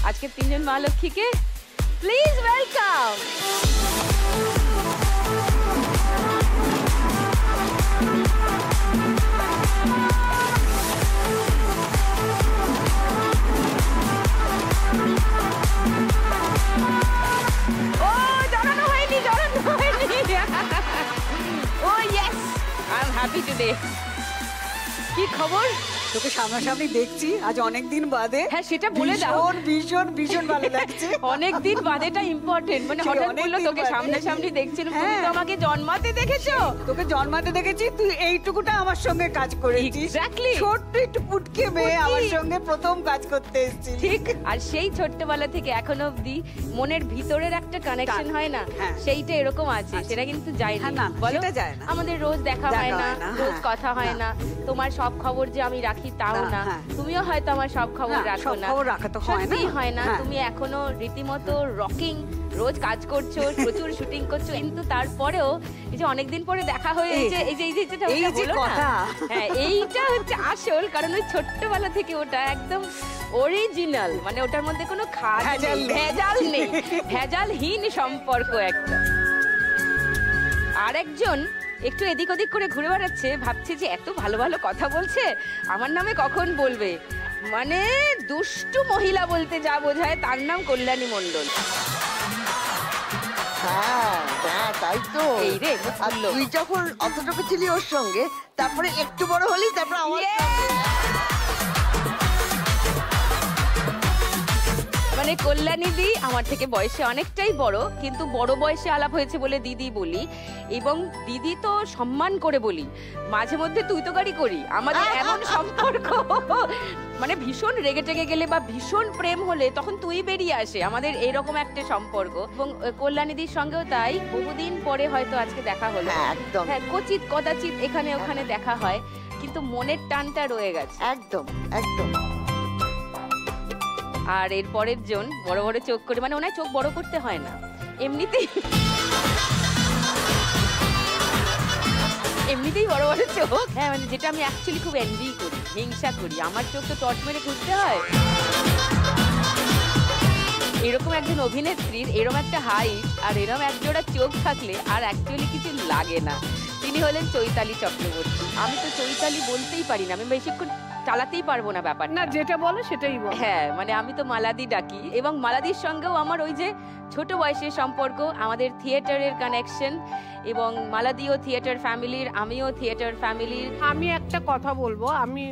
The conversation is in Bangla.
আজকে তিনজন মা লক্ষ্মীকে প্লিজ ওয়েলকাম। ও জড়ানো হয়নি, জড়ানো হয়নি। ও yes, I am happy today. কি খবর? তোকে সামনাসামনি দেখছি আজ অনেক দিন বাদে। হ্যাঁ সেটা বলে দাও। ভীষণ ভীষণ ভালো লাগছে। অনেক দিন বাদেটা ইম্পর্টেন্ট, মানে হঠাৎ বললো তোকে সামনাসামনি দেখছেন, তুমি তো আমাকে জন্মাতে দেখেছো। তোকে জন্মাতে দেখেছি, তুই এইটুকুটা আমার সঙ্গে কাজ করেছিস। এক্স্যাক্টলি, ছোট্ট একটু পুটকে মেয়ে আমার সঙ্গে প্রথম কাজ করতে এসেছিস। ঠিক। আর সেই ছোট্টবেলা থেকে এখনো অবধি মনের ভিতরের একটা কানেকশন হয় না, সেইটা এরকম আছে, সেটা কিন্তু যায় না। বলো, আমাদের রোজ দেখা হয় না, রোজ কথা হয় না, তোমার সব খবর যে আমি রাখি তাও না, তুমিও হয়তো আমার সব খবর রাখো না, হয় না। তুমি এখনো রীতিমতো রকিং, রোজ কাজ করছো, প্রচুর শুটিং করছো, কিন্তু তারপরেও এই যে অনেকদিন পরে দেখা হয়েছে, এই যে হ্যাঁ এইটা হচ্ছে আসল কারণ। ওই ছোট্টবেলা থেকে ওটা একদম অরিজিনাল, মানে ওটার মধ্যে কোনো ভেজাল নেই, ভেজালহীন সম্পর্ক একটা। আর একজন একটু এদিক ওদিক করে ঘুরে বেড়াচ্ছে, ভাবছে যে এত ভালো ভালো কথা বলছে, আমার নামে কখন বলবে, মানে দুষ্টু মহিলা বলতে যা বোঝায় তার নাম কল্যাণী মণ্ডল। হ্যাঁ তাই তো। এই রে, তুই যখন অতটুকু ছিলি ওর সঙ্গে, তারপরে একটু বড় হলি, তারপরে আমার মানে কল্যাণী দি আমার থেকে বয়সে অনেকটাই বড়, কিন্তু বড় বয়সে আলাপ হয়েছে বলে দিদি বলি, এবং দিদি তো সম্মান করে বলি, মাঝে মধ্যে তুই তো গাড়ি করি। আমাদের এমন সম্পর্ক, মানে ভীষণ রেগে টেগে গেলে বা ভীষণ প্রেম হলে তখন তুই বেরিয়ে আসে, আমাদের এরকম একটা সম্পর্ক। এবং কল্যাণীদির সঙ্গেও তাই, বহুদিন পরে হয়তো আজকে দেখা হলো। হ্যাঁ, কচিত কদাচিৎ এখানে ওখানে দেখা হয়, কিন্তু মনের টানটা রয়ে গেছে। একদম একদম। আর এর পরের জন বড় বড় চোখ করে, মানে ওনার চোখ বড় করতে হয় না, এমনিতেই বড় বড় চোখ। হ্যাঁ, মানে যেটা আমি অ্যাকচুয়ালি খুব এনভি করি, হিংসা করি। আমার চোখ তো টর্চ মেরে ঘুরতে হয়। এরকম একজন অভিনেত্রীর এরকম একটা হাইট আর এরকম একজোড়া চোখ থাকলে আর অ্যাকচুয়ালি কিছু লাগে না। তিনি হলেন চৈতালি চক্রবর্তী। আমি তো চৈতালি বলতেই পারি না, আমি বেশিক্ষণ চালাতেই পারবো না ব্যাপারটা। না, যেটা বলো সেটাই বলো। হ্যাঁ, মানে আমি তো মালাদি ডাকি, এবং মালাদির সঙ্গেও আমার ওই যে ছোট বয়সের সম্পর্ক, আমাদের থিয়েটারের কানেকশন, এবং মালাদিও থিয়েটার ফ্যামিলির, আমিও থিয়েটার ফ্যামিলির। আমি একটা কথা বলবো, আমি